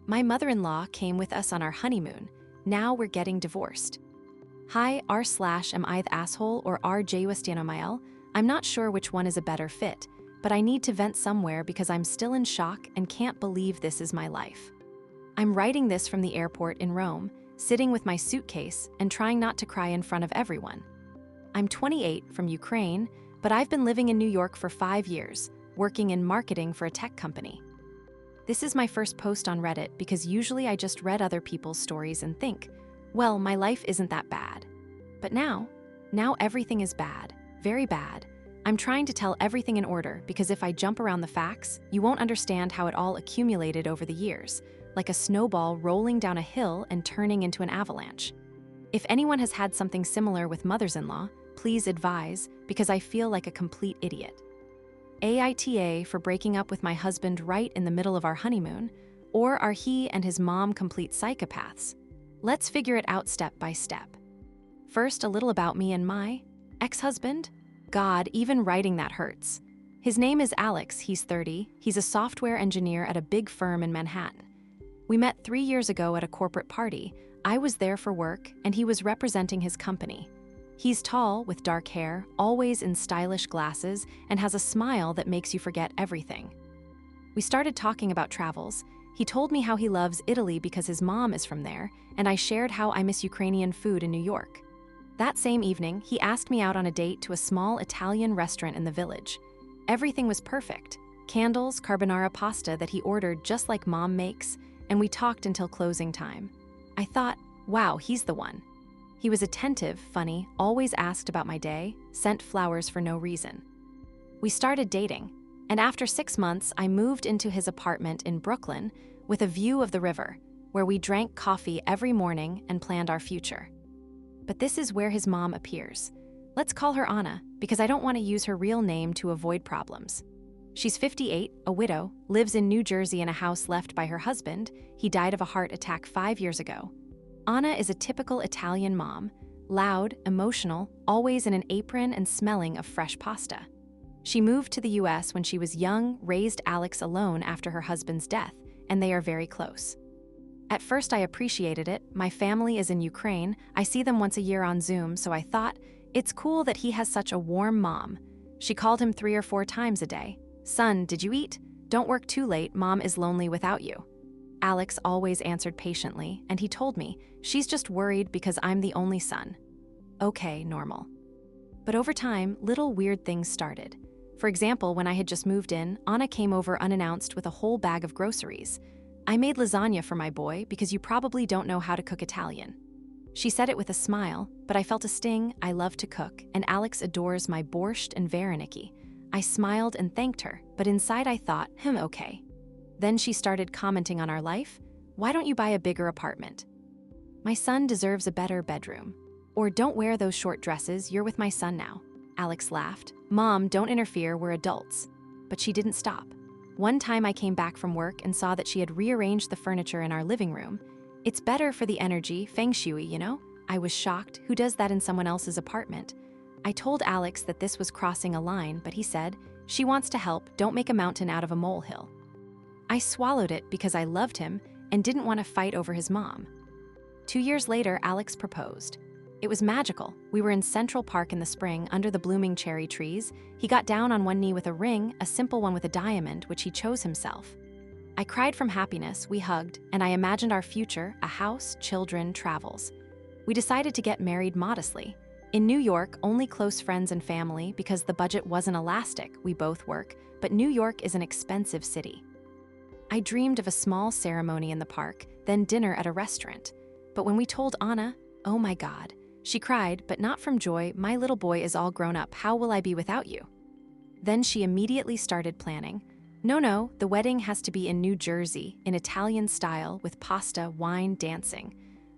My mother-in-law came with us on our honeymoon. Now we're getting divorced. Hi, r/am I the asshole or r/J Mael? I'm not sure which one is a better fit, but I need to vent somewhere because I'm still in shock and can't believe this is my life. I'm writing this from the airport in Rome, sitting with my suitcase and trying not to cry in front of everyone. I'm 28, from Ukraine, but I've been living in New York for 5 years, working in marketing for a tech company. This is my first post on Reddit because usually I just read other people's stories and think, well, my life isn't that bad. But now everything is bad, very bad. I'm trying to tell everything in order because if I jump around the facts, you won't understand how it all accumulated over the years, like a snowball rolling down a hill and turning into an avalanche. If anyone has had something similar with mothers-in-law, please advise, because I feel like a complete idiot. AITA for breaking up with my husband right in the middle of our honeymoon, or are he and his mom complete psychopaths? Let's figure it out step by step. First, a little about me and my ex-husband. God, even writing that hurts. His name is Alex, he's 30, he's a software engineer at a big firm in Manhattan. We met 3 years ago at a corporate party. I was there for work, and he was representing his company. He's tall, with dark hair, always in stylish glasses, and has a smile that makes you forget everything. We started talking about travels. He told me how he loves Italy because his mom is from there, and I shared how I miss Ukrainian food in New York. That same evening, he asked me out on a date to a small Italian restaurant in the village. Everything was perfect. Candles, carbonara pasta that he ordered just like mom makes, and we talked until closing time. I thought, wow, he's the one. He was attentive, funny, always asked about my day, sent flowers for no reason. We started dating, and after 6 months, I moved into his apartment in Brooklyn with a view of the river, where we drank coffee every morning and planned our future. But this is where his mom appears. Let's call her Anna, because I don't want to use her real name to avoid problems. She's 58, a widow, lives in New Jersey in a house left by her husband. He died of a heart attack 5 years ago. Anna is a typical Italian mom, loud, emotional, always in an apron and smelling of fresh pasta. She moved to the US when she was young, raised Alex alone after her husband's death, and they are very close. At first I appreciated it. My family is in Ukraine. I see them once a year on Zoom, so I thought, it's cool that he has such a warm mom. She called him 3 or 4 times a day. Son, did you eat? Don't work too late, mom is lonely without you. Alex always answered patiently, and he told me, she's just worried because I'm the only son. Okay, normal. But over time, little weird things started. For example, when I had just moved in, Anna came over unannounced with a whole bag of groceries. I made lasagna for my boy because you probably don't know how to cook Italian. She said it with a smile, but I felt a sting. I love to cook, and Alex adores my borscht and vareniki. I smiled and thanked her, but inside I thought, okay. Then she started commenting on our life. Why don't you buy a bigger apartment? My son deserves a better bedroom. Or don't wear those short dresses, you're with my son now. Alex laughed. Mom, don't interfere, we're adults. But she didn't stop. One time I came back from work and saw that she had rearranged the furniture in our living room. It's better for the energy, feng shui, you know? I was shocked. Who does that in someone else's apartment? I told Alex that this was crossing a line, but he said, she wants to help, don't make a mountain out of a molehill. I swallowed it because I loved him and didn't want to fight over his mom. 2 years later, Alex proposed. It was magical. We were in Central Park in the spring under the blooming cherry trees. He got down on one knee with a ring, a simple one with a diamond, which he chose himself. I cried from happiness, we hugged, and I imagined our future, a house, children, travels. We decided to get married modestly. In New York, only close friends and family because the budget wasn't elastic, we both work, but New York is an expensive city. I dreamed of a small ceremony in the park, then dinner at a restaurant. But when we told Anna, oh my God, she cried, but not from joy. My little boy is all grown up. How will I be without you? Then she immediately started planning. No, the wedding has to be in New Jersey, in Italian style, with pasta, wine, dancing.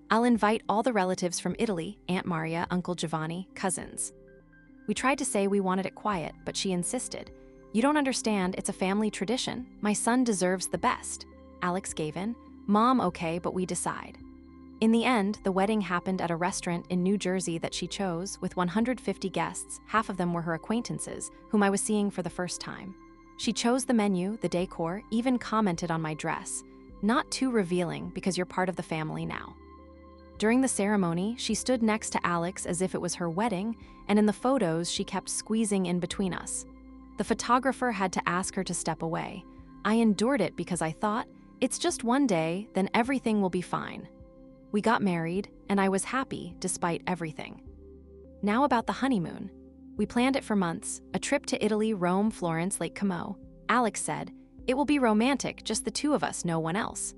I'll invite all the relatives from Italy, Aunt Maria, Uncle Giovanni, cousins. We tried to say we wanted it quiet, but she insisted. You don't understand, it's a family tradition. My son deserves the best. Alex gave in. Mom, okay, but we decide. In the end, the wedding happened at a restaurant in New Jersey that she chose, with 150 guests. Half of them were her acquaintances, whom I was seeing for the first time. She chose the menu, the decor, even commented on my dress. Not too revealing because you're part of the family now. During the ceremony, she stood next to Alex as if it was her wedding, and in the photos, she kept squeezing in between us. The photographer had to ask her to step away. I endured it because I thought, it's just one day, then everything will be fine. We got married, and I was happy despite everything. Now about the honeymoon. We planned it for months, a trip to Italy, Rome, Florence, Lake Como. Alex said, "It will be romantic, just the two of us, no one else."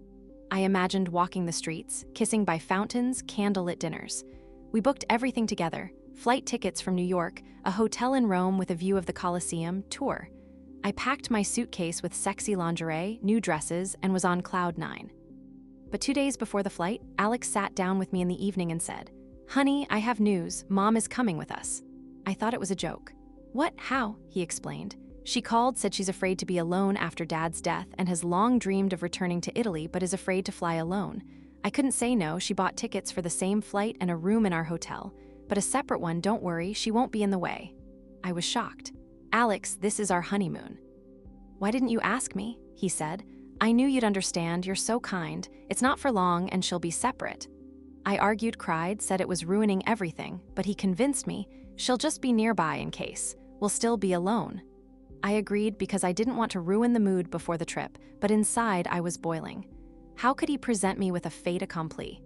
I imagined walking the streets, kissing by fountains, candlelit dinners. We booked everything together, flight tickets from New York, a hotel in Rome with a view of the Colosseum, tour. I packed my suitcase with sexy lingerie, new dresses, and was on cloud 9. But 2 days before the flight, Alex sat down with me in the evening and said, "Honey, I have news. Mom is coming with us." I thought it was a joke. "What? How?" he explained. She called, said she's afraid to be alone after Dad's death and has long dreamed of returning to Italy but is afraid to fly alone. I couldn't say no. She bought tickets for the same flight and a room in our hotel, but a separate one. Don't worry, she won't be in the way. I was shocked. "Alex, this is our honeymoon." "Why didn't you ask me?" he said. "I knew you'd understand. You're so kind. It's not for long and she'll be separate." I argued, cried, said it was ruining everything, but he convinced me, "She'll just be nearby in case. We'll still be alone." I agreed because I didn't want to ruin the mood before the trip, but inside I was boiling. How could he present me with a fait accompli?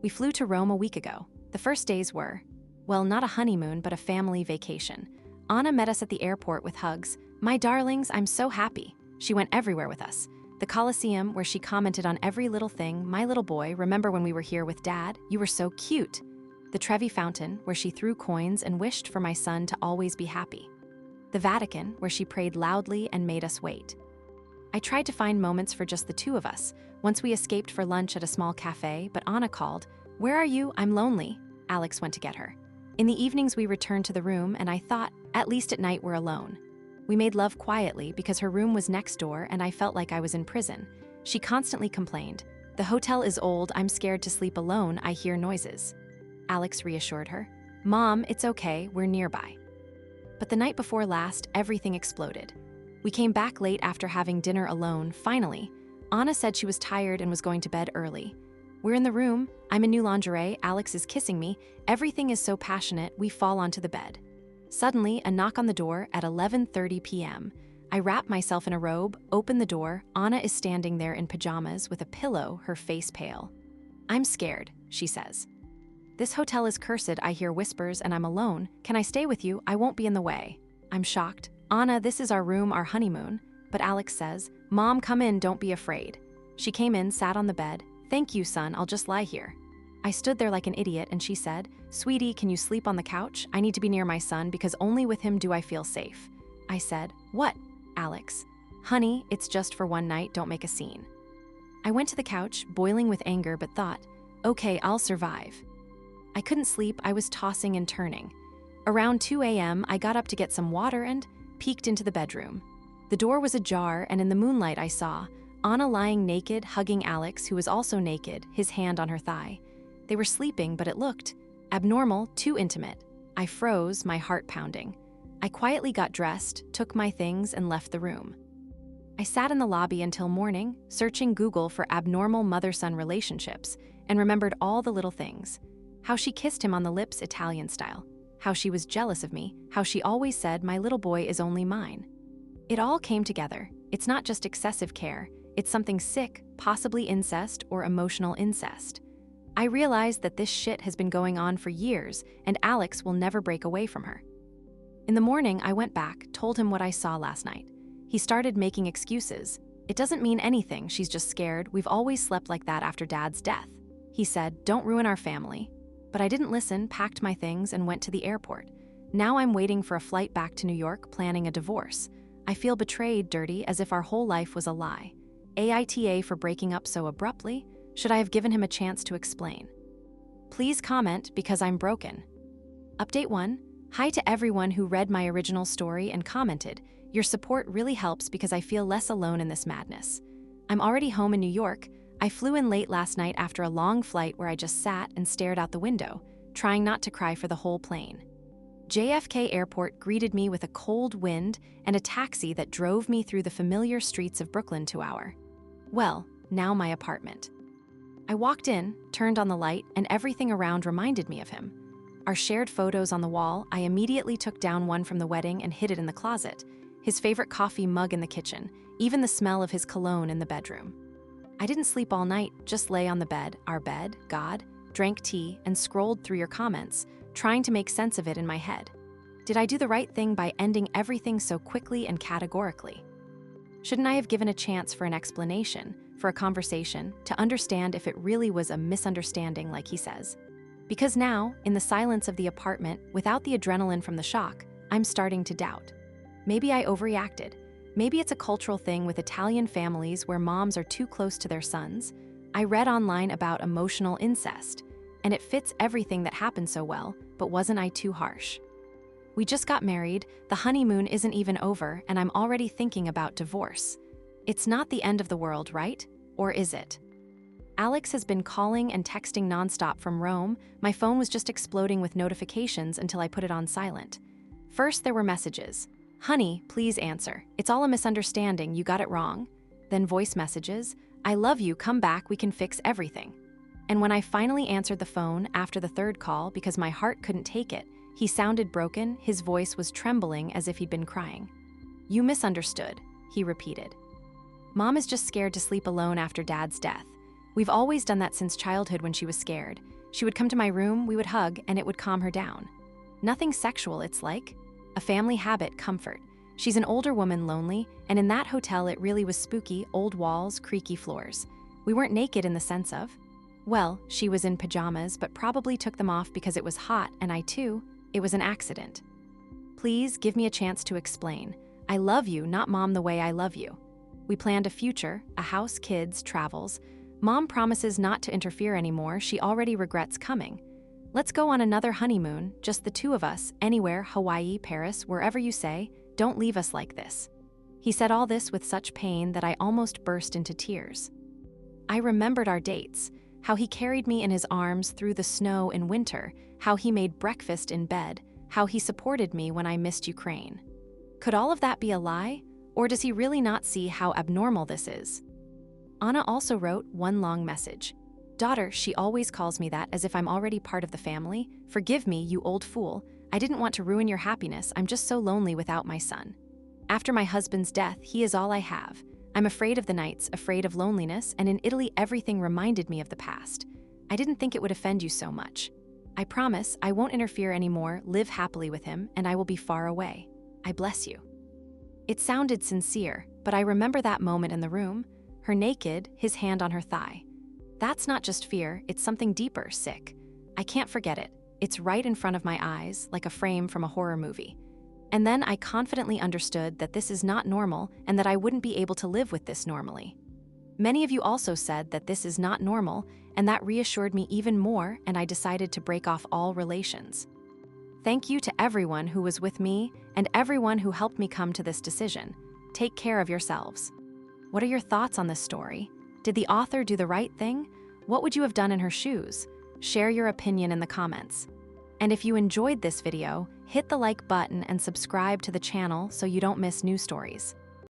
We flew to Rome a week ago. The first days were, well, not a honeymoon, but a family vacation. Anna met us at the airport with hugs. "My darlings, I'm so happy." She went everywhere with us. The Colosseum, where she commented on every little thing. "My little boy, remember when we were here with Dad? You were so cute." The Trevi Fountain, where she threw coins and wished for my son to always be happy. The Vatican, where she prayed loudly and made us wait. I tried to find moments for just the two of us. Once we escaped for lunch at a small cafe, but Anna called, "Where are you? I'm lonely." Alex went to get her. In the evenings, we returned to the room, and I thought, at least at night we're alone. We made love quietly because her room was next door and I felt like I was in prison. She constantly complained, "The hotel is old, I'm scared to sleep alone, I hear noises." Alex reassured her, "Mom, it's okay, we're nearby." But the night before last, everything exploded. We came back late after having dinner alone, finally. Anna said she was tired and was going to bed early. We're in the room, I'm in new lingerie, Alex is kissing me, everything is so passionate, we fall onto the bed. Suddenly, a knock on the door at 11:30 p.m. I wrap myself in a robe, open the door, Anna is standing there in pajamas with a pillow, her face pale. "I'm scared," she says. "This hotel is cursed," I hear whispers, "and I'm alone. Can I stay with you? I won't be in the way." I'm shocked. "Anna, this is our room, our honeymoon." But Alex says, "Mom, come in, don't be afraid." She came in, sat on the bed. "Thank you, son, I'll just lie here." I stood there like an idiot and she said, "Sweetie, can you sleep on the couch? I need to be near my son because only with him do I feel safe." I said, "What?" Alex, "Honey, it's just for one night, don't make a scene." I went to the couch, boiling with anger, but thought, okay, I'll survive. I couldn't sleep, I was tossing and turning. Around 2 a.m., I got up to get some water and peeked into the bedroom. The door was ajar, and in the moonlight I saw Anna lying naked, hugging Alex, who was also naked, his hand on her thigh. They were sleeping, but it looked abnormal, too intimate. I froze, my heart pounding. I quietly got dressed, took my things, and left the room. I sat in the lobby until morning, searching Google for abnormal mother-son relationships, and remembered all the little things. How she kissed him on the lips Italian style. How she was jealous of me. How she always said, "My little boy is only mine." It all came together. It's not just excessive care. It's something sick, possibly incest or emotional incest. I realized that this shit has been going on for years, and Alex will never break away from her. In the morning, I went back, told him what I saw last night. He started making excuses. "It doesn't mean anything, she's just scared. We've always slept like that after Dad's death." He said, "Don't ruin our family." But I didn't listen, packed my things, and went to the airport. Now I'm waiting for a flight back to New York, planning a divorce. I feel betrayed, dirty, as if our whole life was a lie. AITA for breaking up so abruptly? Should I have given him a chance to explain? Please comment because I'm broken. Update 1. Hi to everyone who read my original story and commented. Your support really helps because I feel less alone in this madness. I'm already home in New York. I flew in late last night after a long flight where I just sat and stared out the window, trying not to cry for the whole plane. JFK Airport greeted me with a cold wind and a taxi that drove me through the familiar streets of Brooklyn to our, well, now my apartment. I walked in, turned on the light, and everything around reminded me of him. Our shared photos on the wall, I immediately took down one from the wedding and hid it in the closet. His favorite coffee mug in the kitchen, even the smell of his cologne in the bedroom. I didn't sleep all night, just lay on the bed, our bed, God, drank tea, and scrolled through your comments, trying to make sense of it in my head. Did I do the right thing by ending everything so quickly and categorically? Shouldn't I have given a chance for an explanation, for a conversation, to understand if it really was a misunderstanding like he says? Because now, in the silence of the apartment, without the adrenaline from the shock, I'm starting to doubt. Maybe I overreacted. Maybe it's a cultural thing with Italian families where moms are too close to their sons. I read online about emotional incest, and it fits everything that happened so well, but wasn't I too harsh? We just got married, the honeymoon isn't even over, and I'm already thinking about divorce. It's not the end of the world, right? Or is it? Alex has been calling and texting nonstop from Rome. My phone was just exploding with notifications until I put it on silent. First, there were messages. Honey, please answer. It's all a misunderstanding, you got it wrong. Then voice messages. I love you, come back, we can fix everything. And when I finally answered the phone after the third call because my heart couldn't take it, he sounded broken, his voice was trembling as if he'd been crying. You misunderstood, he repeated. Mom is just scared to sleep alone after Dad's death. We've always done that since childhood when she was scared. She would come to my room, we would hug, and it would calm her down. Nothing sexual, it's like. A family habit, comfort. She's an older woman, lonely, and in that hotel it really was spooky, old walls, creaky floors. We weren't naked in the sense of. Well, she was in pajamas, but probably took them off because it was hot, and I too. It was an accident. Please give me a chance to explain. I love you, not Mom the way I love you. We planned a future, a house, kids, travels. Mom promises not to interfere anymore, she already regrets coming. Let's go on another honeymoon, just the two of us, anywhere, Hawaii, Paris, wherever you say, don't leave us like this. He said all this with such pain that I almost burst into tears. I remembered our dates, how he carried me in his arms through the snow in winter, how he made breakfast in bed, how he supported me when I missed Ukraine. Could all of that be a lie? Or does he really not see how abnormal this is? Anna also wrote one long message. Daughter, she always calls me that as if I'm already part of the family. Forgive me, you old fool. I didn't want to ruin your happiness. I'm just so lonely without my son. After my husband's death, he is all I have. I'm afraid of the nights, afraid of loneliness, and in Italy everything reminded me of the past. I didn't think it would offend you so much. I promise I won't interfere anymore, live happily with him, and I will be far away. I bless you. It sounded sincere, but I remember that moment in the room, her naked, his hand on her thigh. That's not just fear, it's something deeper, sick. I can't forget it. It's right in front of my eyes, like a frame from a horror movie. And then I confidently understood that this is not normal and that I wouldn't be able to live with this normally. Many of you also said that this is not normal, and that reassured me even more, and I decided to break off all relations. Thank you to everyone who was with me and everyone who helped me come to this decision. Take care of yourselves. What are your thoughts on this story? Did the author do the right thing? What would you have done in her shoes? Share your opinion in the comments. And if you enjoyed this video, hit the like button and subscribe to the channel so you don't miss new stories.